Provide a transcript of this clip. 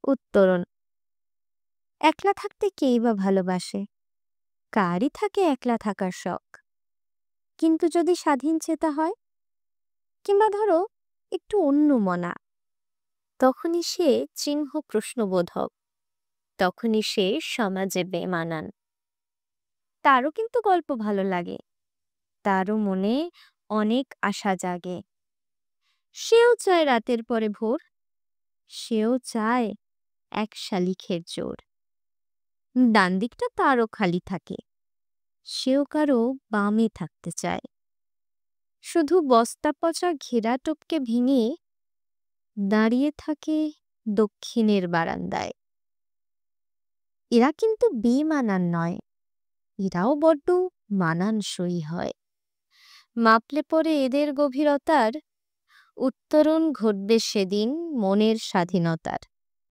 উত্তরণ: একলা থাকতে কেই বা ভালোবাসে? কারই থাকে একলা থাকার শখ। কিন্তু যদি স্বাধীন চেতা হয়, কিংবা ধরো একটু অন্যমনা, তখনই সে চিহ্ন প্রশ্নবোধক, তখনই সে সমাজে বেমানান। তারও কিন্তু গল্প ভালো লাগে, তারও মনে অনেক আশা জাগে। সেও চায় রাতের পরে ভোর, সেও চায় এক শালিখের জোর। ডান দিকটা তারও খালি থাকে, সেও কারো বামে থাকতে চায়। শুধু বস্তা পচা ঘেরা টপকে ভেঙে দাঁড়িয়ে থাকে দক্ষিণের বারান্দায়। এরা কিন্তু বেমানান নয়, এরাও বড্ড মানানসই হয়। মাপলে পরে এদের গভীরতার উত্তরণ ঘটবে সেদিন মনের স্বাধীনতার।